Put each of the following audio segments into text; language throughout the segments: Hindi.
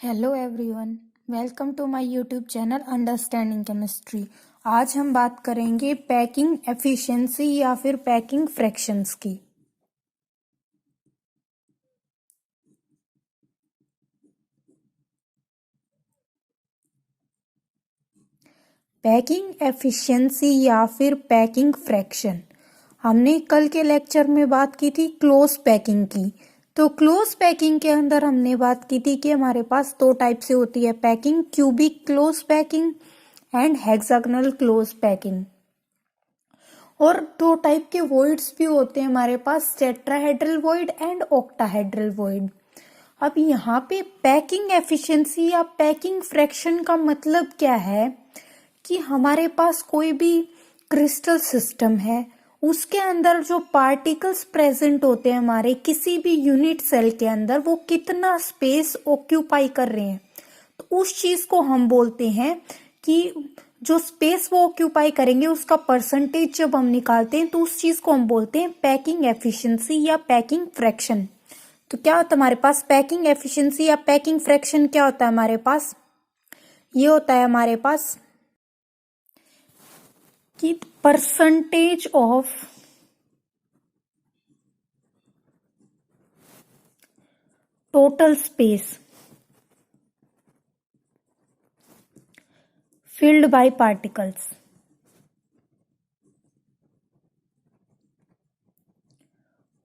Hello everyone, welcome to my YouTube channel understanding chemistry. आज हम बात करेंगे पैकिंग एफिशिएंसी या फिर पैकिंग फ्रैक्शंस की। पैकिंग एफिशिएंसी या फिर पैकिंग फ्रैक्शन, हमने कल के लेक्चर में बात की थी क्लोज पैकिंग की। तो क्लोज पैकिंग के अंदर हमने बात की थी कि हमारे पास दो टाइप से होती है packing, cubic close packing and hexagonal close packing. और दो टाइप के वॉइड्स भी होते हैं हमारे पास, tetrahedral void and octahedral void. अब यहाँ पे पैकिंग एफिशिएंसी या पैकिंग फ्रैक्शन का मतलब क्या है कि हमारे पास कोई भी क्रिस्टल सिस्टम है, उसके अंदर जो पार्टिकल्स प्रेजेंट होते हैं हमारे किसी भी यूनिट सेल के अंदर, वो कितना स्पेस ऑक्यूपाई कर रहे हैं। तो उस चीज को हम बोलते हैं कि जो स्पेस वो ऑक्यूपाई करेंगे उसका परसेंटेज जब हम निकालते हैं तो उस चीज को हम बोलते हैं पैकिंग एफिशिएंसी या पैकिंग फ्रैक्शन। तो क्या होता है हमारे पास पैकिंग एफिशिएंसी या पैकिंग फ्रैक्शन, क्या होता है हमारे पास, ये होता है हमारे पास कि percentage of total space filled by particles,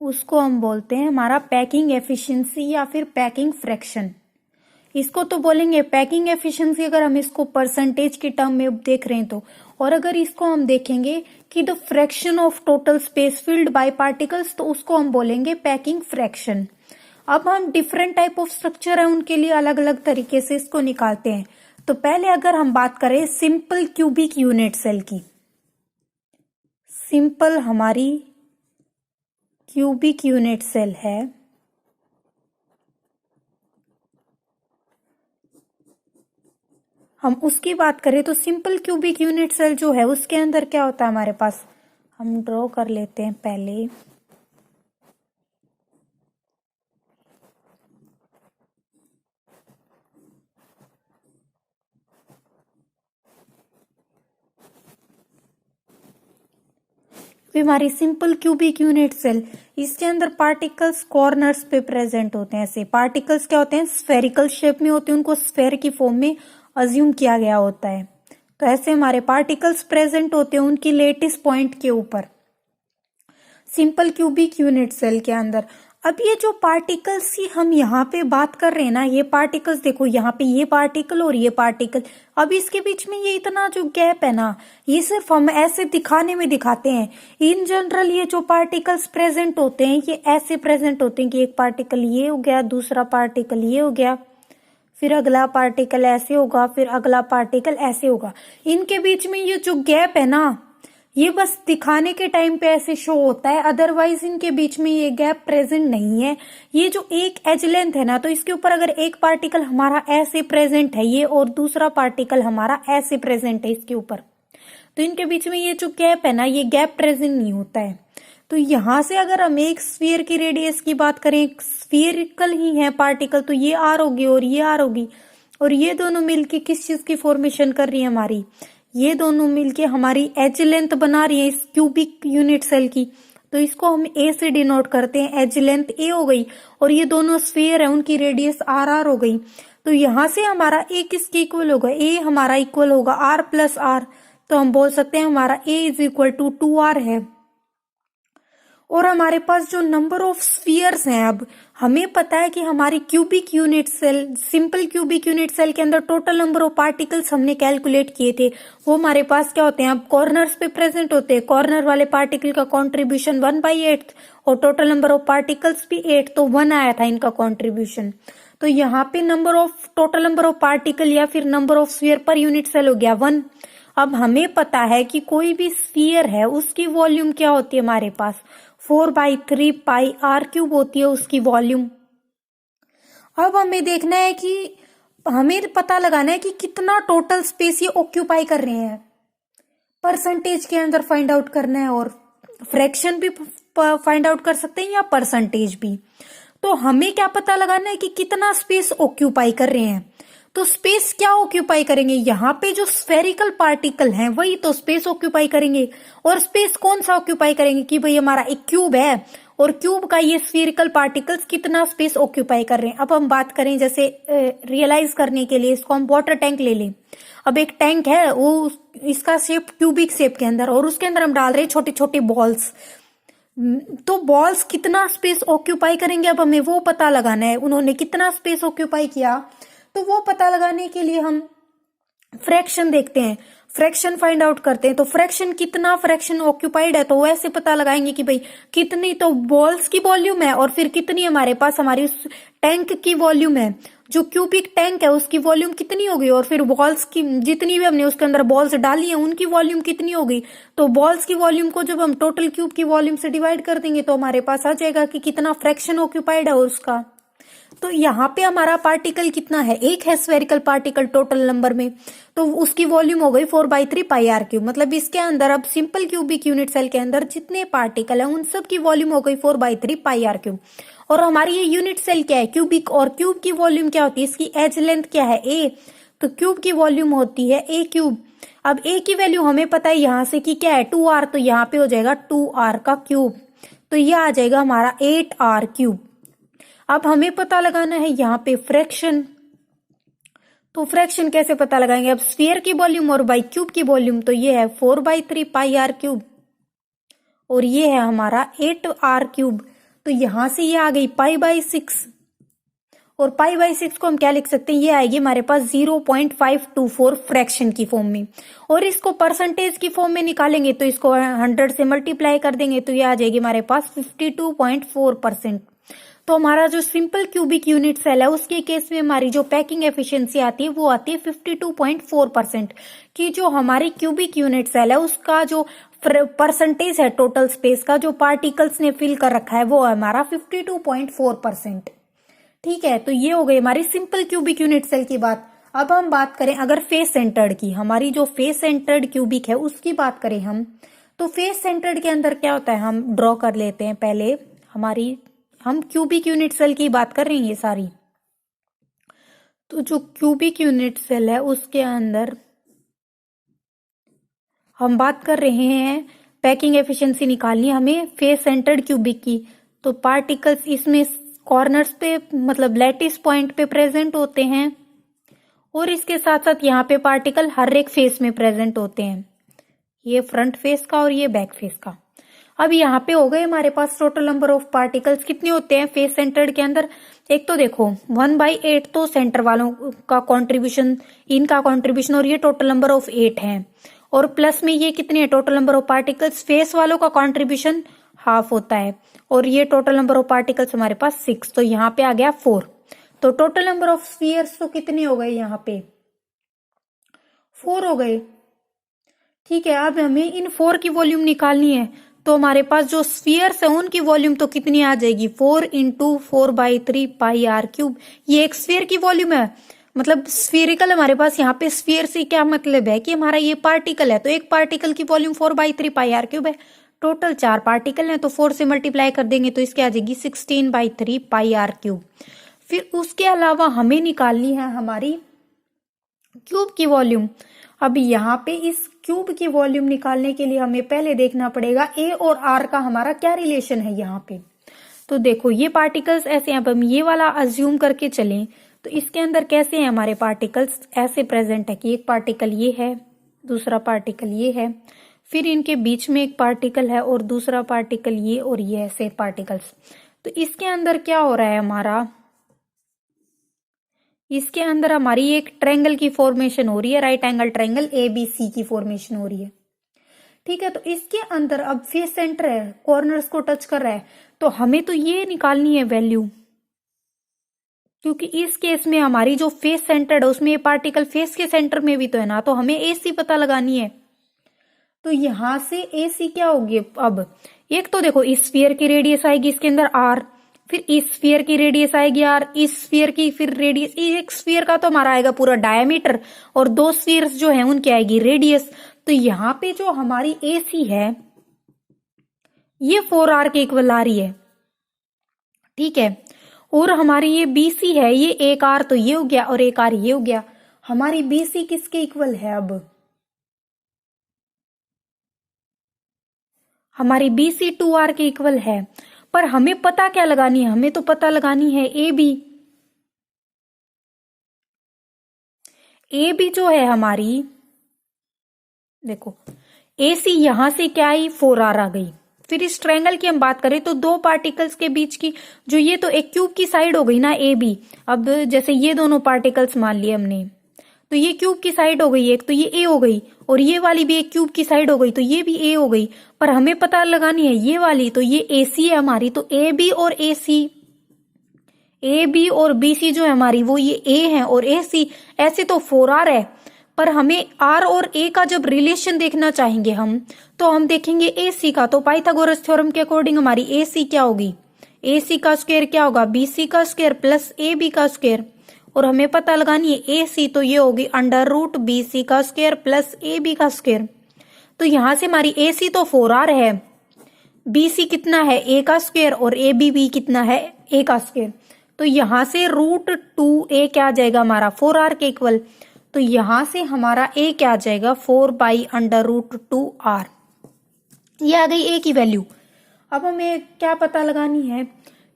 उसको हम बोलते हैं हमारा पैकिंग एफिशिएंसी या फिर पैकिंग फ्रैक्शन। इसको तो बोलेंगे पैकिंग एफिशिएंसी अगर हम इसको परसेंटेज के टर्म में देख रहे हैं तो, और अगर इसको हम देखेंगे कि the fraction of total space filled by particles, तो उसको हम बोलेंगे पैकिंग फ्रैक्शन। अब हम डिफरेंट टाइप ऑफ स्ट्रक्चर है उनके लिए अलग अलग तरीके से इसको निकालते हैं। तो पहले अगर हम बात करें सिंपल क्यूबिक यूनिट सेल की, सिंपल हमारी क्यूबिक यूनिट सेल है, हम उसकी बात करें तो सिंपल क्यूबिक यूनिट सेल जो है उसके अंदर क्या होता है हमारे पास, हम ड्रॉ कर लेते हैं पहले। हमारी सिंपल क्यूबिक यूनिट सेल, इसके अंदर पार्टिकल्स कॉर्नर्स पे प्रेजेंट होते हैं। ऐसे पार्टिकल्स क्या होते हैं, स्फेरिकल शेप में होते हैं, उनको स्फेयर की फॉर्म में अज्यूम किया गया होता है। तो ऐसे हमारे पार्टिकल्स प्रेजेंट होते हैं उनकी लेटिस पॉइंट के ऊपर सिंपल क्यूबिक यूनिट सेल के अंदर। अब ये जो पार्टिकल्स की हम यहाँ पे बात कर रहे हैं ना, ये पार्टिकल्स देखो, यहाँ पे ये पार्टिकल और ये पार्टिकल, अब इसके बीच में ये इतना जो गैप है ना, ये सिर्फ हम ऐसे दिखाने में दिखाते हैं। इन जनरल ये जो पार्टिकल्स प्रेजेंट होते हैं ये ऐसे प्रेजेंट होते हैं कि एक पार्टिकल ये हो गया, दूसरा पार्टिकल ये हो गया, फिर अगला पार्टिकल ऐसे होगा, फिर अगला पार्टिकल ऐसे होगा। इनके बीच में ये जो गैप है ना, ये बस दिखाने के टाइम पे ऐसे शो होता है, अदरवाइज इनके बीच में ये गैप प्रेजेंट नहीं है। ये जो एक एज लेंथ है ना, तो इसके ऊपर अगर एक पार्टिकल हमारा ऐसे प्रेजेंट है ये, और दूसरा पार्टिकल हमारा ऐसे प्रेजेंट है इसके ऊपर, तो इनके बीच में ये जो गैप है ना, ये गैप प्रेजेंट नहीं होता है। तो यहां से अगर हम एक स्फीयर की रेडियस की बात करें, स्फीयरिकल ही है पार्टिकल, तो ये आर होगी और ये आर होगी, और ये दोनों मिलके किस चीज की फॉर्मेशन कर रही है हमारी, ये दोनों मिलके हमारी एज लेंथ बना रही है इस क्यूबिक यूनिट सेल की। तो इसको हम ए से डिनोट करते हैं, एज लेंथ ए हो गई, और ये दोनों स्फीयर है उनकी रेडियस आर आर हो गई। तो यहां से हमारा ए किसके इक्वल होगा, ए हमारा इक्वल होगा आर प्लस आर। तो हम बोल सकते हैं हमारा ए इज इक्वल टू 2r है। और हमारे पास जो नंबर ऑफ स्फीयर्स हैं, अब हमें पता है कि हमारी cubic unit cell, simple cubic unit cell के अंदर टोटल नंबर ऑफ पार्टिकल्स हमने कैलकुलेट किए थे, वो हमारे पास क्या होते हैं, अब कॉर्नर्स पे प्रेजेंट होते हैं। कॉर्नर वाले पार्टिकल का कॉन्ट्रीब्यूशन 1/8 और टोटल नंबर ऑफ पार्टिकल्स भी 8, तो 1 आया था इनका कॉन्ट्रीब्यूशन। तो यहाँ पे number of total number of particle या फिर number of sphere per unit cell हो गया 1। अब हमें पता है कि कोई भी स्फीयर है उसकी वॉल्यूम क्या होती है हमारे पास, 4/3 पाई आर क्यूब होती है उसकी वॉल्यूम। अब हमें देखना है कि हमें पता लगाना है कि कितना टोटल स्पेस ये ऑक्यूपाई कर रहे हैं, परसेंटेज के अंदर फाइंड आउट करना है, और फ्रैक्शन भी फाइंड आउट कर सकते हैं या परसेंटेज भी। तो हमें क्या पता लगाना है कि कितना स्पेस ऑक्यूपाई कर रहे हैं। तो स्पेस क्या ऑक्यूपाई करेंगे, यहाँ पे जो स्फेरिकल पार्टिकल हैं वही तो स्पेस ऑक्यूपाई करेंगे। और स्पेस कौन सा ऑक्यूपाई करेंगे कि भाई हमारा एक क्यूब है और क्यूब का ये स्फेरिकल पार्टिकल्स कितना स्पेस ऑक्यूपाई कर रहे हैं। अब हम बात करें जैसे रियलाइज करने के लिए, इसको हम वाटर टैंक ले लें। अब एक टैंक है, वो इसका शेप क्यूबिक शेप के अंदर, और उसके अंदर हम डाल रहे हैं छोटे छोटे बॉल्स। तो बॉल्स कितना स्पेस ऑक्यूपाई करेंगे, अब हमें वो पता लगाना है उन्होंने कितना स्पेस ऑक्यूपाई किया। तो वो पता लगाने के लिए हम फ्रैक्शन देखते हैं, फ्रैक्शन फाइंड आउट करते हैं। तो फ्रैक्शन कितना फ्रैक्शन ऑक्यूपाइड है, तो वो ऐसे पता लगाएंगे कि भाई कितनी तो बॉल्स की वॉल्यूम है और फिर कितनी हमारे पास हमारी उस टैंक की वॉल्यूम है, जो क्यूबिक टैंक है उसकी वॉल्यूम कितनी होगी, और फिर बॉल्स की जितनी भी हमने उसके अंदर बॉल्स डाली है उनकी वॉल्यूम कितनी होगी। तो बॉल्स की वॉल्यूम को जब हम टोटल क्यूब की वॉल्यूम से डिवाइड कर देंगे तो हमारे पास आ जाएगा कि कितना फ्रैक्शन ऑक्यूपाइड है उसका। तो यहाँ पे हमारा पार्टिकल कितना है, एक है स्फेरिकल पार्टिकल टोटल नंबर में, तो उसकी वॉल्यूम हो गई 4/3 पाई आर क्यूब। मतलब इसके अंदर अब सिंपल क्यूबिक यूनिट सेल के अंदर जितने पार्टिकल है उन सब की वॉल्यूम हो गई 4/3 पाई आर क्यूब। और हमारी ये यूनिट सेल क्या है, क्यूबिक, और क्यूब की वॉल्यूम क्या होती है, इसकी एज लेंथ क्या है, ए। तो क्यूब की वॉल्यूम होती है ए क्यूब। अब ए की वैल्यू हमें पता है यहाँ से कि क्या है 2r, तो यहाँ पे हो जाएगा 2r का क्यूब, तो ये आ जाएगा हमारा 8r क्यूब। अब हमें पता लगाना है यहाँ पे फ्रैक्शन। तो फ्रैक्शन कैसे पता लगाएंगे, अब स्फीयर की वॉल्यूम और बाई क्यूब की वॉल्यूम, तो ये है 4/3 पाई आर क्यूब और ये है हमारा 8r क्यूब। तो यहां से ये आ गई π/6, और π/6 को हम क्या लिख सकते हैं, ये आएगी हमारे पास 0.524 फ्रैक्शन की फॉर्म में। और इसको परसेंटेज की फॉर्म में निकालेंगे तो इसको 100 से मल्टीप्लाई कर देंगे तो ये आ जाएगी हमारे पास 52.4%। तो हमारा जो सिंपल क्यूबिक यूनिट सेल है उसके केस में हमारी जो पैकिंग एफिशिएंसी आती है वो आती है 52.4%। कि जो हमारी क्यूबिक यूनिट सेल है उसका जो परसेंटेज है टोटल स्पेस का जो पार्टिकल्स ने फिल कर रखा है वो है हमारा 52.4%। ठीक है, तो ये हो गई हमारी सिंपल क्यूबिक यूनिट सेल की बात। अब हम बात करें अगर फेस सेंटर्ड की, हमारी जो फेस सेंटर्ड क्यूबिक है उसकी बात करें हम, तो फेस सेंटर्ड के अंदर क्या होता है हम ड्रॉ कर लेते हैं। पहले हम क्यूबिक यूनिट सेल की बात कर रहे हैं ये सारी। तो जो क्यूबिक यूनिट सेल है उसके अंदर हम बात कर रहे हैं पैकिंग एफिशिएंसी निकालनी है हमें फेस सेंटर्ड क्यूबिक की। तो पार्टिकल्स इसमें कॉर्नर्स पे मतलब लैटिस पॉइंट पे प्रेजेंट होते हैं, और इसके साथ साथ यहाँ पे पार्टिकल हर एक फेस में प्रेजेंट होते हैं, ये फ्रंट फेस का और ये बैक फेस का। अब यहाँ पे हो गए हमारे पास टोटल नंबर ऑफ पार्टिकल्स कितने होते हैं फेस सेंटर्ड के अंदर। एक तो देखो 1/8 तो सेंटर वालों का कॉन्ट्रीब्यूशन, इनका कॉन्ट्रीब्यूशन, और ये टोटल नंबर ऑफ 8 है, और प्लस में ये कितने है total number of particles, face वालों का कॉन्ट्रीब्यूशन हाफ होता है, और ये टोटल नंबर ऑफ पार्टिकल्स हमारे पास 6, तो यहाँ पे आ गया 4। तो टोटल नंबर ऑफ स्फीयर्स तो कितने हो गए यहाँ पे 4 हो गए। ठीक है, अब हमें इन 4 की वॉल्यूम निकालनी है, तो हमारे पास जो स्फीयर्स है उनकी वॉल्यूम तो कितनी आ जाएगी 4 × 4/3 पाई आर क्यूब। ये एक स्फीयर की वॉल्यूम है, मतलब स्फीरिकल हमारे पास यहाँ पे स्फीयर से क्या मतलब है कि हमारा ये पार्टिकल है, तो एक पार्टिकल की वॉल्यूम 4/3 पाई आर क्यूब है। टोटल 4 पार्टिकल हैं तो 4 से मल्टीप्लाई कर देंगे तो इसके आ जाएगी 16/3 पाई आर क्यूब। फिर उसके अलावा हमें निकालनी है हमारी क्यूब की वॉल्यूम। अब यहाँ पे इस क्यूब की वॉल्यूम निकालने के लिए हमें पहले देखना पड़ेगा ए और आर का हमारा क्या रिलेशन है यहाँ पे। तो देखो ये पार्टिकल्स ऐसे हैं, अब हम ये वाला अज्यूम करके चलें तो इसके अंदर कैसे हैं हमारे पार्टिकल्स, ऐसे प्रेजेंट है कि एक पार्टिकल ये है, दूसरा पार्टिकल ये है, फिर इनके बीच में एक पार्टिकल है और दूसरा पार्टिकल ये, और ये ऐसे पार्टिकल्स। तो इसके अंदर क्या हो रहा है हमारा, इसके अंदर हमारी एक ट्रायंगल की फॉर्मेशन हो रही है, राइट एंगल ट्रायंगल ABC की फॉर्मेशन हो रही है। ठीक है, तो इसके अंदर अब फेस सेंटर है, कॉर्नर्स को टच कर रहा है, तो हमें तो ये निकालनी है वैल्यू, क्योंकि इस केस में हमारी जो फेस सेंटर्ड है उसमें ये पार्टिकल फेस के सेंटर में भी तो है ना, तो हमें AC पता लगानी है। तो यहां से AC क्या होगी, अब एक तो देखो इस स्फीयर की रेडियस आएगी इसके अंदर R, फिर इस स्फीयर की रेडियस आएगी R, इस स्फीयर की फिर रेडियस, एक स्फीयर का तो हमारा आएगा पूरा डायमीटर और 2 स्फीयर्स जो है उनकी आएगी रेडियस। तो यहाँ पे जो हमारी AC है ये 4R के इक्वल आ रही है। ठीक है, और हमारी ये BC है, ये एक R तो ये हो गया और एक R ये हो गया। हमारी BC किसके इक्वल है? अब हमारी BC 2R के इक्वल है, पर हमें पता क्या लगानी है? हमें तो पता लगानी है AB। AB जो है हमारी, देखो AC यहां से क्या आई? 4R आ गई। फिर इस ट्रायंगल की हम बात करें तो दो पार्टिकल्स के बीच की जो ये तो एक क्यूब की साइड हो गई ना AB। अब जैसे ये दोनों पार्टिकल्स मान लिए हमने, तो ये क्यूब की साइड हो गई एक, तो ये A हो गई, और ये वाली भी एक क्यूब की साइड हो गई, तो ये भी A हो गई। पर हमें पता लगानी है ये वाली, तो ये AC है हमारी, तो AB और AB और BC जो है हमारी वो ये A है और AC। ऐसे तो 4R है, पर हमें R और A का जब रिलेशन देखना चाहेंगे हम, तो हम देखेंगे AC का। तो पाइथागोरस थ्योरम के अकॉर्डिंग हमारी AC क्या होगी? AC का स्क्वायर क्या होगा? BC का स्क्वायर प्लस AB का स्क्वायर। और हमें पता लगानी है AC, तो ये होगी √BC का स्क्वायर प्लस AB का स्क्वायर। तो यहां से हमारी AC तो 4R है, BC कितना है? A का स्क्वायर, और AB भी कितना है? A का स्क्वायर। तो यहां से √2A क्या आ जाएगा हमारा? 4R के इक्वल। तो यहां से हमारा A क्या आ जाएगा? 4/√2R। ये आ गई A की वैल्यू। अब हमें क्या पता लगानी है?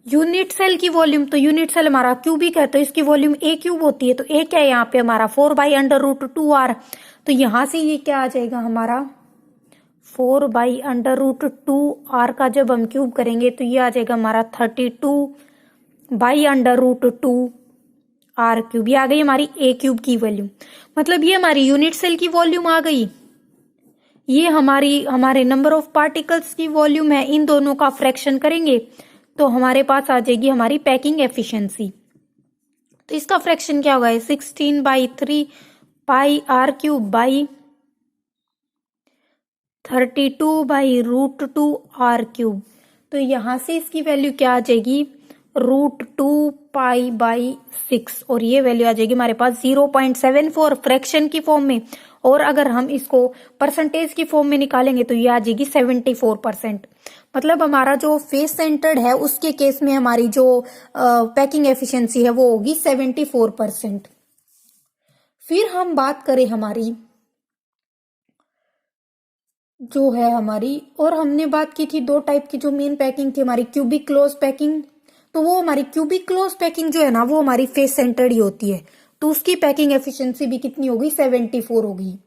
यूनिट सेल की वॉल्यूम। तो यूनिट सेल हमारा क्यूबिक है, तो इसकी वॉल्यूम A क्यूब होती है। तो A क्या है यहाँ पे हमारा? 4/√2R। तो यहां से ये क्या आ जाएगा हमारा? 4/√2R का जब हम क्यूब करेंगे तो ये आ जाएगा हमारा 32/√2R क्यूब। ये आ गई हमारी A क्यूब की वॉल्यूम। मतलब ये हमारी यूनिट सेल की वॉल्यूम आ गई, ये हमारे नंबर ऑफ पार्टिकल्स की वॉल्यूम है। इन दोनों का फ्रैक्शन करेंगे तो हमारे पास आ जाएगी हमारी पैकिंग एफिशिएंसी। तो इसका फ्रैक्शन क्या होगा? 16/3 πr cube by 32/√2R cube. तो यहां से इसकी वैल्यू क्या आ जाएगी? √2π/6, और ये वैल्यू आ जाएगी हमारे पास 0.74 फ्रैक्शन की फॉर्म में। और अगर हम इसको परसेंटेज की फॉर्म में निकालेंगे तो ये आ जाएगी 74%। मतलब हमारा जो फेस सेंटर्ड है उसके केस में हमारी जो पैकिंग एफिशिएंसी है वो होगी 74%। फिर हम बात करें हमारी जो है हमारी, और हमने बात की थी दो टाइप की जो मेन पैकिंग थी हमारी, क्यूबिक क्लोज पैकिंग। तो वो हमारी क्यूबिक क्लोज पैकिंग जो है ना वो हमारी फेस सेंटर्ड ही होती है, तो उसकी पैकिंग एफिशिएंसी भी कितनी होगी? 74 होगी।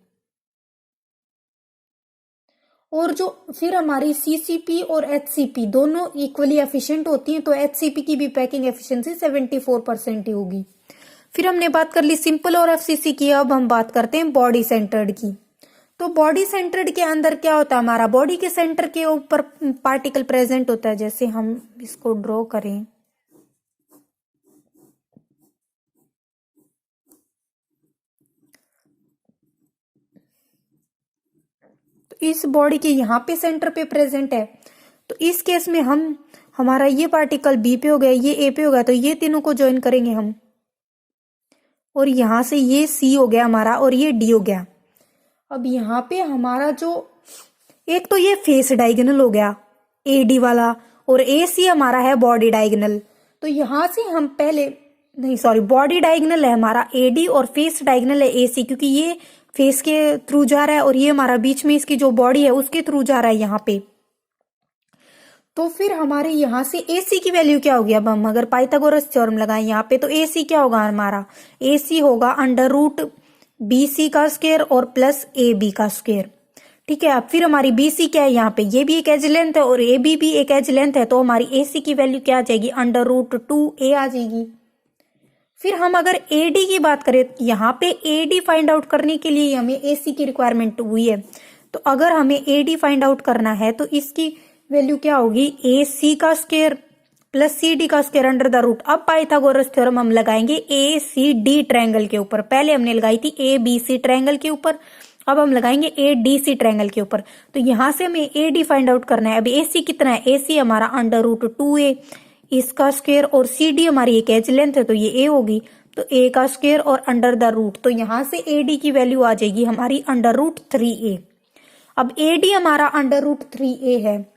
और जो फिर हमारी CCP और HCP दोनों इक्वली एफिशिएंट होती हैं, तो HCP की भी पैकिंग एफिशिएंसी 74% ही होगी। फिर हमने बात कर ली सिंपल और FCC की। अब हम बात करते हैं बॉडी सेंटर्ड की। तो बॉडी सेंटर्ड के अंदर क्या होता है? हमारा बॉडी के सेंटर के ऊपर पार्टिकल प्रेजेंट होता है। जैसे हम इसको ड्रॉ करें, तो इस बॉडी के यहाँ पे सेंटर पे प्रेजेंट है। तो इस केस में हमारा ये पार्टिकल B पे हो गया, ये A पे हो गया, तो ये तीनों को ज्वाइन करेंगे हम, और यहां से ये C हो गया हमारा और ये D हो गया। अब यहाँ पे हमारा जो एक तो ये फेस डायगोनल हो गया AD वाला, और AC हमारा है बॉडी डायगोनल। तो यहां से हम पहले बॉडी डायगोनल है हमारा AD और फेस डायगोनल है AC, क्योंकि ये फेस के थ्रू जा रहा है और ये हमारा बीच में इसकी जो बॉडी है उसके थ्रू जा रहा है यहाँ पे। तो फिर हमारे यहाँ से AC की वैल्यू क्या होगी? अब हम अगर पाइथागोरस थ्योरम लगाएं यहाँ पे, तो AC क्या होगा हमारा? AC होगा √BC का स्क्वायर और प्लस AB का स्क्वायर। ठीक है। अब फिर हमारी BC क्या है? यहाँ पे ये भी एक एज लेंथ है और AB भी एक एज लेंथ है, तो हमारी AC की वैल्यू क्या आ जाएगी? √2A आ जाएगी। फिर हम अगर AD की बात करें, यहाँ पे AD फाइंड आउट करने के लिए हमें AC की रिक्वायरमेंट हुई है। तो अगर हमें AD फाइंड आउट करना है तो इसकी वैल्यू क्या होगी? AC का स्क्वायर प्लस CD का स्क्वायर अंडर द रूट। अब पाइथागोरस थ्योरम हम लगाएंगे ACD ट्रायंगल के ऊपर। पहले हमने लगाई थी ABC ट्रायंगल के ऊपर, अब हम लगाएंगे ADC ट्रायंगल के ऊपर। तो यहां से हमें AD फाइंड आउट करना है। अब AC कितना है? AC हमारा √2A, इसका स्क्वायर, और CD हमारी एक एज लेंथ है तो ये A होगी, तो A का स्क्वायर और अंडर द रूट। तो यहां से AD की वैल्यू आ जाएगी हमारी √3A। अब AD हमारा √3A है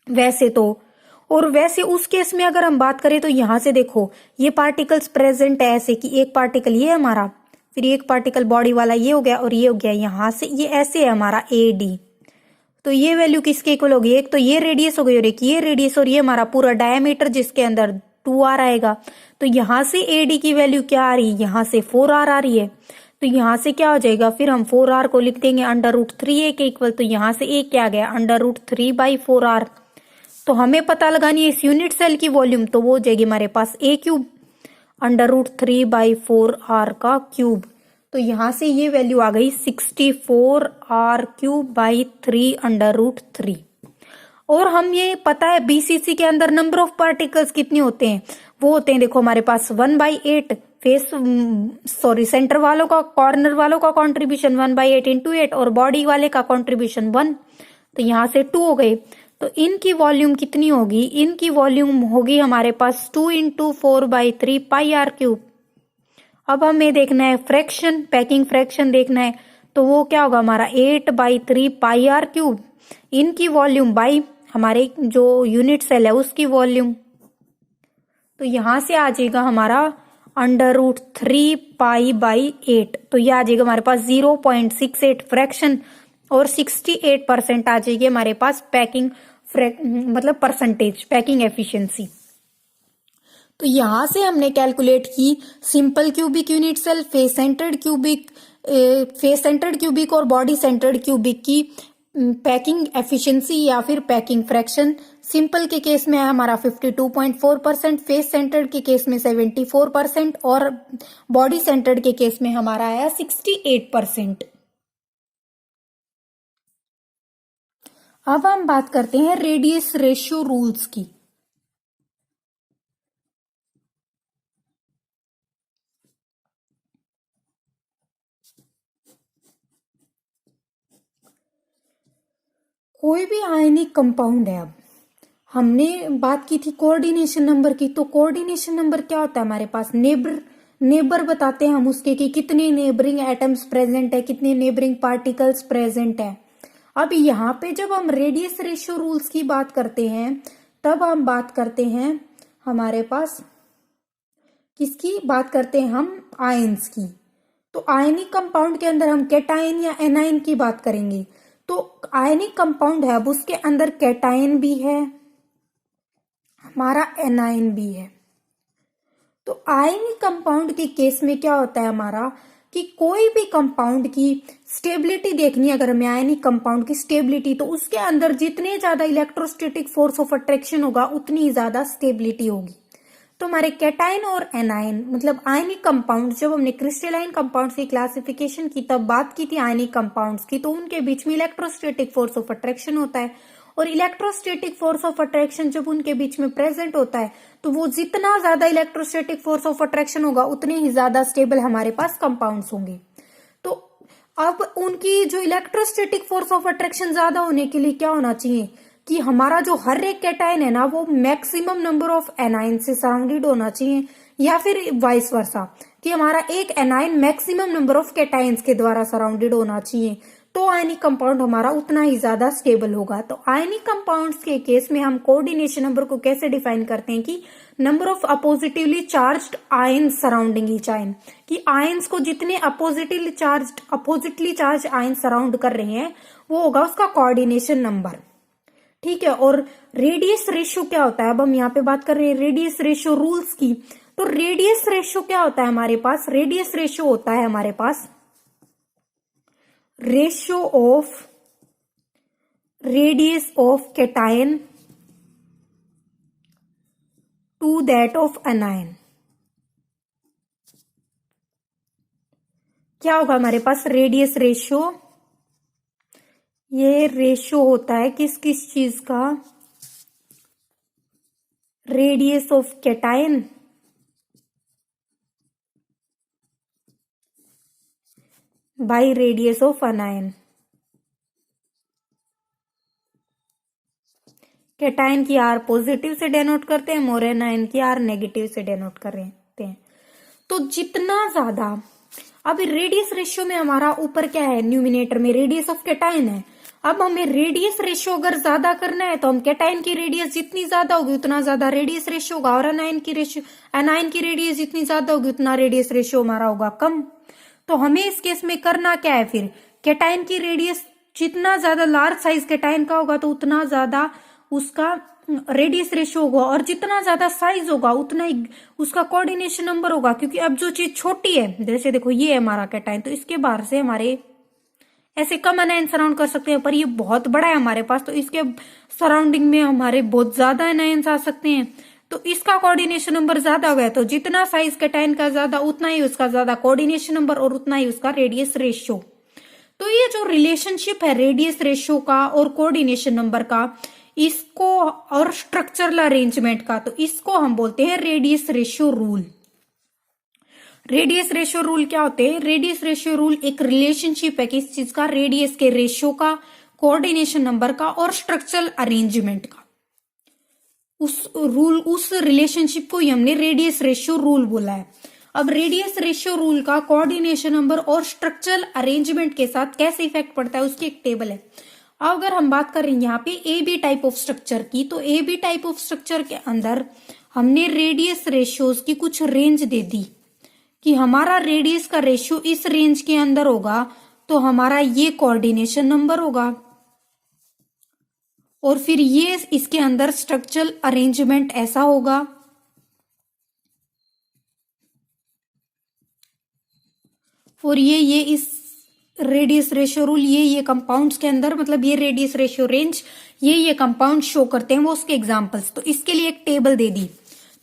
वैसे तो, और वैसे उस केस में अगर हम बात करें तो यहाँ से देखो ये पार्टिकल्स प्रेजेंट है ऐसे कि एक पार्टिकल ये है हमारा, फिर एक पार्टिकल बॉडी वाला ये हो गया और ये हो गया यहाँ से, ये ऐसे है हमारा AD। तो ये वैल्यू किसके इक्वल होगी, एक तो ये रेडियस हो गई और एक ये रेडियस, और ये हमारा पूरा डायमीटर जिसके अंदर 2r आएगा। तो यहाँ से AD की वैल्यू क्या आ रही है, यहाँ से 4r आ रही है। तो यहाँ से क्या हो जाएगा, फिर हम 4r को लिख देंगे √3a के इक्वल। तो यहाँ से a क्या आ गया, √3/4r। तो हमें पता लगानी है इस यूनिट सेल की वॉल्यूम, तो वो हो जाएगी हमारे पास a³ √3/4r का क्यूब। तो यहाँ से ये वैल्यू आ गई 64r³/3 और हम ये पता है BCC के अंदर नंबर ऑफ पार्टिकल्स कितने होते हैं, वो होते हैं देखो हमारे पास 1/8 सेंटर वालों का, कॉर्नर वालों का कंट्रीब्यूशन 1/8 × 8 और बॉडी वाले का कंट्रीब्यूशन 1। तो यहाँ से 2 हो गए। तो इनकी वॉल्यूम कितनी होगी, इनकी वॉल्यूम होगी हमारे पास 2 × 4/3πr³। अब हमें देखना है फ्रैक्शन, पैकिंग फ्रैक्शन देखना है, तो वो क्या होगा हमारा 8/3πr³। इनकी वॉल्यूम बाई हमारे जो यूनिट सेल है उसकी वॉल्यूम। तो यहां से आ जाएगा हमारा √3π/8। तो ये आ जाएगा हमारे पास 0.68 फ्रैक्शन और 68% आ जाएगी हमारे पास पैकिंग मतलब परसेंटेज, पैकिंग एफिशिएंसी। तो यहां से हमने कैलकुलेट की simple cubic unit cell, face centred cubic और बॉडी सेंटर्ड क्यूबिक की पैकिंग एफिशिएंसी या फिर पैकिंग फ्रैक्शन। सिंपल के केस में है हमारा 52.4%, फेस सेंटर्ड के केस में 74% और बॉडी सेंटर्ड के केस में हमारा आया 68%। अब हम बात करते हैं रेडियस रेशियो रूल्स की। कोई भी आयनिक कंपाउंड है, अब हमने बात की थी कोऑर्डिनेशन नंबर की, तो कोऑर्डिनेशन नंबर क्या होता है हमारे पास, नेबर बताते हैं हम उसके कि कितने नेबरिंग एटम्स प्रेजेंट है, कितने नेबरिंग पार्टिकल्स प्रेजेंट है। अब यहाँ पे जब हम रेडियस रेशियो रूल्स की बात करते हैं तब हम बात करते हैं हमारे पास किसकी बात करते हैं, हम आयंस की। तो आयनिक कंपाउंड के अंदर हम कैटायन या एनायन की बात करेंगे। तो आयनिक कंपाउंड है, अब उसके अंदर कैटायन भी है, हमारा एनायन भी है। तो आयनिक कंपाउंड के केस में क्या होता है हमारा कि कोई भी कंपाउंड की स्टेबिलिटी देखनी है, अगर हमें आयनिक कंपाउंड की स्टेबिलिटी, तो उसके अंदर जितने ज्यादा इलेक्ट्रोस्टैटिक फोर्स ऑफ अट्रैक्शन होगा उतनी ज्यादा स्टेबिलिटी होगी। तो हमारे कैटायन और एनायन मतलब आयनिक कंपाउंड, जब हमने क्रिस्टलाइन कंपाउंड्स की क्लासिफिकेशन की तब बात की थी आयनिक कंपाउंड्स की, तो उनके बीच में इलेक्ट्रोस्टैटिक फोर्स ऑफ अट्रैक्शन होता है और इलेक्ट्रोस्टैटिक फोर्स ऑफ अट्रैक्शन जब उनके बीच में प्रेजेंट होता है तो वो जितना ज्यादा इलेक्ट्रोस्टैटिक फोर्स ऑफ अट्रैक्शन होगा उतने ही ज्यादा स्टेबल हमारे पास कंपाउंड्स होंगे। तो अब उनकी जो इलेक्ट्रोस्टैटिक फोर्स ऑफ अट्रैक्शन ज्यादा होने के लिए क्या होना चाहिए कि हमारा जो हर एक कैटायन है ना वो मैक्सिमम नंबर ऑफ एनायन से सराउंडेड होना चाहिए, या फिर वाइस वर्सा कि हमारा एक anion maximum number of cations के द्वारा सराउंडेड होना चाहिए, तो आयनिक कंपाउंड हमारा उतना ही ज्यादा स्टेबल होगा। तो आयनिक कंपाउंड्स के केस में हम कोऑर्डिनेशन नंबर को कैसे डिफाइन करते हैं कि number of oppositely charged ion surrounding each ion, कि आयन्स को जितने अपोजिटली चार्ज आयन सराउंड कर रहे हैं वो होगा उसका कोऑर्डिनेशन नंबर। ठीक है, और रेडियस रेशियो क्या होता है, अब हम यहाँ पे बात कर रहे हैं रेडियस रेशियो रूल्स की। तो रेडियस रेशियो क्या होता है हमारे पास, रेडियस रेशियो होता है हमारे पास ratio of radius of cation to that of anion. क्या होगा हमारे पास रेडियस रेशियो, ये रेशियो होता है किस किस चीज का, radius of cation by radius of anion. Cation की आर पॉजिटिव से डेनोट करते हैं और एनायन की आर नेगेटिव से डेनोट करते हैं। तो जितना ज्यादा, अब रेडियस रेशियो में हमारा ऊपर क्या है, न्यूमिनेटर में रेडियस ऑफ कैटायन है, अब हमें रेडियस रेशियो अगर ज्यादा करना है तो हम कैटाइन की रेडियस जितनी ज्यादा होगी उतना ज्यादा रेडियस रेशियो होगा, और एनायन की रेडियस जितनी ज्यादा होगी उतना रेडियस रेशियो हमारा होगा कम। तो हमें इस केस में करना क्या है, फिर कैटाइन की रेडियस जितना ज्यादा लार्ज साइज कैटाइन का होगा तो उतना ज्यादा उसका रेडियस रेशियो होगा, और जितना ज्यादा साइज होगा उतना ही उसका कोऑर्डिनेशन नंबर होगा। क्योंकि अब जो चीज छोटी है, जैसे देखो ये है हमारा कैटाइन, तो इसके बाहर से हमारे ऐसे कम एनायन सराउंड कर सकते हैं, पर ये बहुत बड़ा है हमारे पास, तो इसके सराउंडिंग में हमारे बहुत ज्यादा एनायंस आ सकते हैं। तो इसका कोऑर्डिनेशन नंबर ज्यादा हो गया, तो जितना साइज कैटाइन का ज्यादा उतना ही उसका ज्यादा कोऑर्डिनेशन नंबर और उतना ही उसका रेडियस रेशियो। तो ये जो रिलेशनशिप है रेडियस रेशियो का और कोऑर्डिनेशन नंबर का, इसको और स्ट्रक्चरल अरेंजमेंट का, तो इसको हम बोलते हैं radius ratio rule. Radius ratio rule क्या होते हैं? रेडियस रेशियो रूल एक रिलेशनशिप है किस चीज का? रेडियस के रेशियो का, कोऑर्डिनेशन नंबर का और स्ट्रक्चरल अरेंजमेंट का। उस रिलेशनशिप को ही हमने रेडियस रेशियो रूल बोला है। अब रेडियस रेशियो रूल का कोऑर्डिनेशन नंबर और स्ट्रक्चरल अरेंजमेंट के साथ कैसे इफेक्ट पड़ता है उसकी एक टेबल है। अब अगर हम बात कर रहे हैं यहाँ पे A B type of structure की, तो A B type of structure के अंदर हमने रेडियस रेशियोज की कुछ रेंज दे दी कि हमारा रेडियस का रेशियो इस रेंज के अंदर होगा तो हमारा ये कोऑर्डिनेशन नंबर होगा, और फिर ये इसके अंदर स्ट्रक्चरल अरेंजमेंट ऐसा होगा, और ये इस रेडियस रेशियो रूल ये कंपाउंड्स के अंदर, मतलब ये रेडियस रेशियो रेंज ये कंपाउंड शो करते हैं वो उसके एग्जांपल्स। तो इसके लिए एक टेबल दे दी।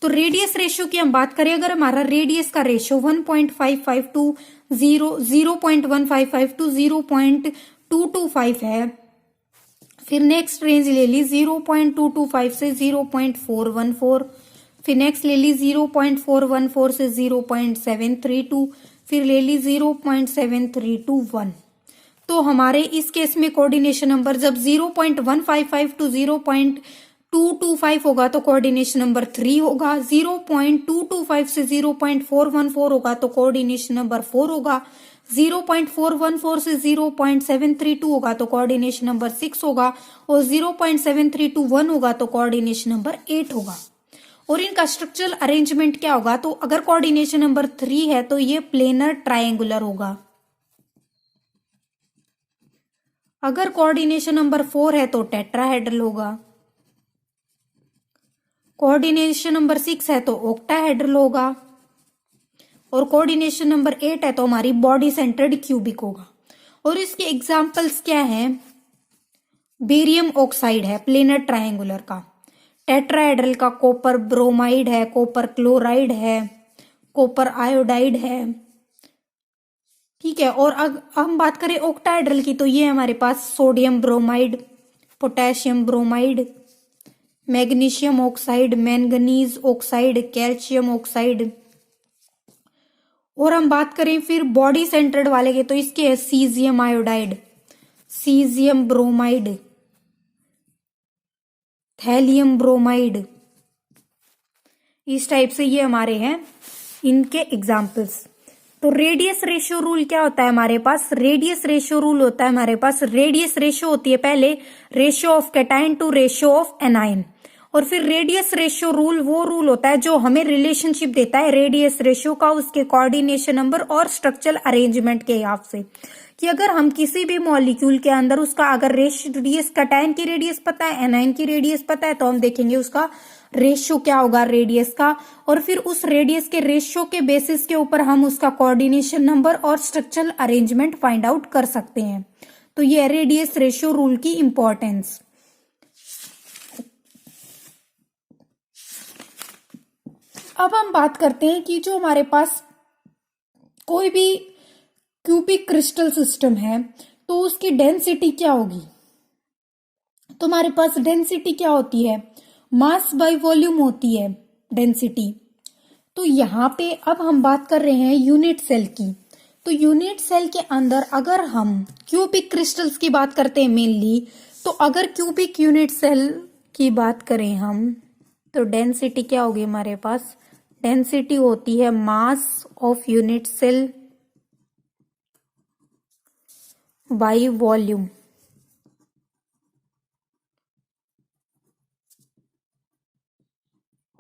तो रेडियस रेशियो की हम बात करें, अगर हमारा रेडियस का रेशियो 1.55 टू 0.1555 टू 0.225 है, फिर नेक्स्ट रेंज ले ली 0.225 से 0.414, फिर नेक्स्ट ले ली 0.414 से 0.732, फिर ले ली 0.7321। तो हमारे इस केस में कोऑर्डिनेशन नंबर जब 0.155 टू 0.225 होगा तो कोऑर्डिनेशन नंबर 3 होगा, 0.225 से 0.414 होगा तो कोऑर्डिनेशन नंबर 4 होगा, 0.414 से 0.732 होगा तो कोऑर्डिनेशन नंबर 6 होगा, और 0.7321 होगा तो कोऑर्डिनेशन नंबर 8 होगा। और इनका स्ट्रक्चरल अरेंजमेंट क्या होगा? तो अगर कोऑर्डिनेशन नंबर 3 है तो ये प्लेनर ट्रायंगुलर होगा, अगर कोऑर्डिनेशन नंबर 4 है तो टेट्राहेड्रल होगा, कोऑर्डिनेशन नंबर 6 है तो ऑक्टाहेड्रल होगा, और कोऑर्डिनेशन नंबर 8 है तो हमारी बॉडी सेंटर्ड क्यूबिक होगा। और इसके एग्जांपल्स क्या हैं? बेरियम ऑक्साइड है प्लेनर ट्रायंगुलर का, टेट्राहेड्रल का कॉपर ब्रोमाइड है, कॉपर क्लोराइड है, कॉपर आयोडाइड है, ठीक है। और अब हम बात करें ऑक्टाहेड्रल की, तो ये हमारे पास sodium bromide, potassium bromide, magnesium oxide, manganese oxide, calcium oxide. और हम बात करें फिर बॉडी सेंटर्ड वाले के, तो इसके है caesium iodide, caesium bromide, thallium bromide, इस टाइप से ये हमारे हैं इनके एग्जाम्पल्स। तो रेडियस रेशियो रूल क्या होता है हमारे पास? रेडियस रेशियो रूल होता है हमारे पास, रेडियस रेशियो होती है पहले ratio of cation to ratio of anion, और फिर रेडियस रेशियो रूल वो रूल होता है जो हमें रिलेशनशिप देता है रेडियस रेशियो का, उसके कोऑर्डिनेशन नंबर और स्ट्रक्चरल अरेंजमेंट के हिसाब से, कि अगर हम किसी भी मॉलिक्यूल के अंदर उसका अगर रेडियस, कैटाइन की रेडियस पता है, एनाइन की रेडियस पता है, तो हम देखेंगे उसका रेशियो क्या होगा रेडियस का, और फिर उस रेडियस के रेशियो के बेसिस के ऊपर हम उसका कोऑर्डिनेशन नंबर और स्ट्रक्चरल अरेंजमेंट फाइंड आउट कर सकते हैं। तो ये रेडियस रेशियो रूल की इंपॉर्टेंस। अब हम बात करते हैं कि जो हमारे पास कोई भी क्यूबिक क्रिस्टल सिस्टम है तो उसकी डेंसिटी क्या होगी? तो हमारे पास डेंसिटी क्या होती है? मास बाय वॉल्यूम होती है डेंसिटी। तो यहाँ पे अब हम बात कर रहे हैं यूनिट सेल की। तो यूनिट सेल के अंदर अगर हम क्यूबिक क्रिस्टल्स की बात करते हैं मेनली, तो अगर क्यूबिक यूनिट सेल की बात करें हम, तो डेंसिटी क्या होगी हमारे पास? डेंसिटी होती है mass of unit cell by volume.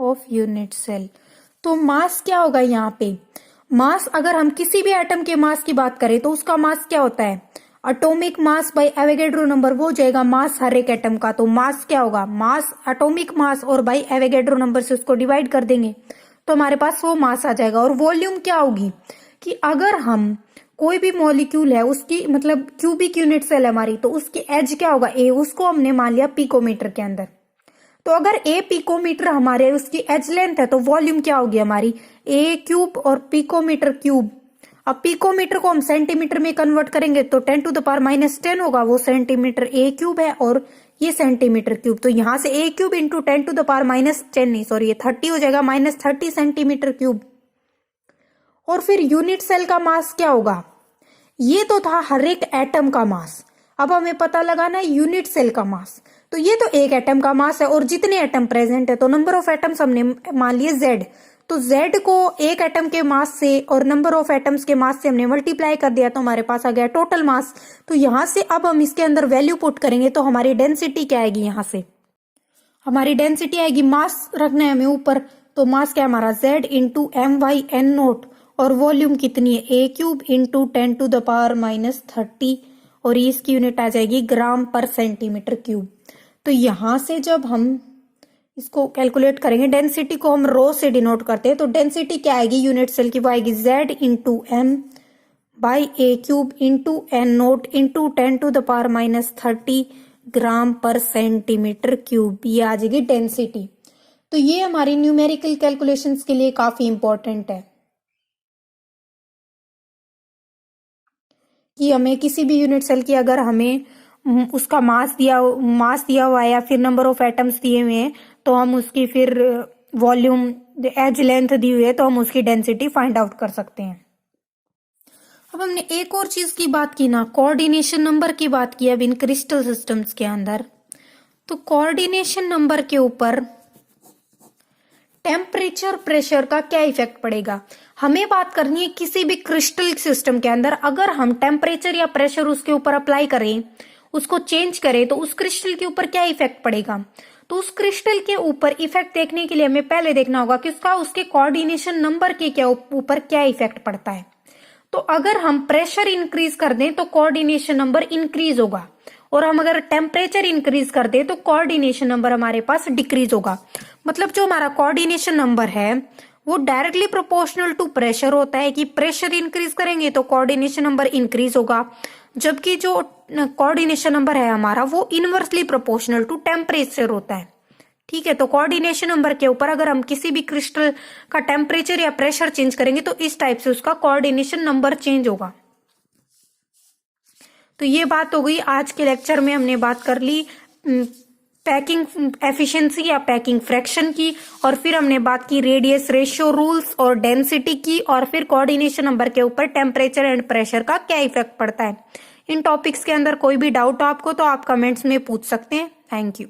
Of unit cell. तो मास क्या होगा यहाँ पे, मास अगर हम किसी भी एटम के मास की बात करें तो उसका मास क्या होता है, atomic mass by Avogadro number, वो हो जाएगा मास हर एक एटम का। तो मास क्या होगा, मास एटॉमिक मास और बाय एवोगैड्रो नंबर से उसको डिवाइड कर देंगे तो हमारे पास वो मास आ जाएगा। और वॉल्यूम क्या होगी कि अगर हम कोई भी मॉलिक्यूल है उसकी मतलब क्यूबिक यूनिट सेल है हमारी, तो उसकी एज क्या होगा ए, उसको हमने मान लिया पिकोमीटर के अंदर। तो अगर ए पिकोमीटर हमारे उसकी एज लेंथ है तो वॉल्यूम क्या होगी हमारी ए क्यूब और पिकोमीटर क्यूब। अब पिकोमीटर को हम सेंटीमीटर में कन्वर्ट करेंगे तो 10⁻⁻10 होगा, वो सेंटीमीटर ए क्यूब है और ये सेंटीमीटर क्यूब। तो यहां से ए क्यूब इंटू 10⁻⁻10 नहीं सॉरी ये 30 हो जाएगा, -30 सेंटीमीटर क्यूब। और फिर यूनिट सेल का मास क्या होगा, ये तो था हर एक एटम का मास, अब हमें पता लगाना है यूनिट सेल का मास। तो ये तो एक एटम का मास है और जितने एटम प्रेजेंट है तो नंबर ऑफ एटम्स हमने मान लिए Z, तो Z को एक एटम के मास से और नंबर ऑफ एटम्स के मास से हमने मल्टीप्लाई कर दिया तो हमारे पास आ गया टोटल मास। तो यहां से अब हम इसके अंदर वैल्यू पुट करेंगे तो हमारी डेंसिटी क्या आएगी, यहां से हमारी डेंसिटी आएगी, मास रखना है हमें ऊपर, तो मास क्या हमारा Z इंटू MyN0 और वॉल्यूम कितनी है ए क्यूब इंटू 10⁻⁻30 और इसकी यूनिट आ जाएगी ग्राम पर सेंटीमीटर क्यूब। तो यहां से जब हम इसको कैलकुलेट करेंगे, डेंसिटी को हम रो से डिनोट करते हैं, तो डेंसिटी क्या आएगी यूनिट सेल की, वो आएगी Z into M by A cube into N0 into 10⁻⁻30 ग्राम पर सेंटीमीटर क्यूब, ये आ जाएगी डेंसिटी। तो ये हमारी न्यूमेरिकल कैलकुलेशंस के लिए काफी इंपॉर्टेंट है कि हमें किसी भी यूनिट सेल की अगर हमें उसका मास दिया हुआ है या फिर नंबर ऑफ एटम्स दिए हुए हैं तो हम उसकी फिर वॉल्यूम एज लेंथ दी हुई है तो हम उसकी डेंसिटी फाइंड आउट कर सकते हैं। अब हमने एक और चीज की बात की ना, कोऑर्डिनेशन नंबर की बात की अब इन क्रिस्टल सिस्टम्स के अंदर। तो कोऑर्डिनेशन नंबर के ऊपर टेम्परेचर प्रेशर का क्या इफेक्ट पड़ेगा, हमें बात करनी है किसी भी क्रिस्टल सिस्टम के अंदर अगर हम टेम्परेचर या प्रेशर उसके ऊपर अप्लाई करें, उसको चेंज करें तो उस क्रिस्टल के ऊपर क्या इफेक्ट पड़ेगा। तो उस क्रिस्टल के ऊपर इफेक्ट देखने के लिए हमें पहले देखना होगा कि उसके कोऑर्डिनेशन नंबर के क्या ऊपर क्या इफेक्ट पड़ता है। तो अगर हम प्रेशर इंक्रीज कर दें तो कोऑर्डिनेशन नंबर इंक्रीज होगा और हम अगर टेम्परेचर इंक्रीज कर दें तो कोऑर्डिनेशन नंबर हमारे पास डिक्रीज होगा। मतलब जो हमारा कोऑर्डिनेशन नंबर है वो डायरेक्टली प्रोपोर्शनल टू प्रेशर होता है कि प्रेशर इंक्रीज करेंगे तो कोऑर्डिनेशन नंबर इंक्रीज होगा, जबकि जो कोऑर्डिनेशन नंबर है हमारा वो इनवर्सली प्रोपोर्शनल टू टेम्परेचर होता है। ठीक है, तो कोऑर्डिनेशन नंबर के ऊपर अगर हम किसी भी क्रिस्टल का टेम्परेचर या प्रेशर चेंज करेंगे तो इस टाइप से उसका कोऑर्डिनेशन नंबर चेंज होगा। तो ये बात हो गई आज के लेक्चर में, हमने बात कर ली पैकिंग एफिशिएंसी या पैकिंग फ्रैक्शन की, और फिर हमने बात की रेडियस रेशियो रूल्स और डेंसिटी की, और फिर कोऑर्डिनेशन नंबर के ऊपर टेम्परेचर एंड प्रेशर का क्या इफेक्ट पड़ता है। इन टॉपिक्स के अंदर कोई भी डाउट हो आपको तो आप कमेंट्स में पूछ सकते हैं। Thank you.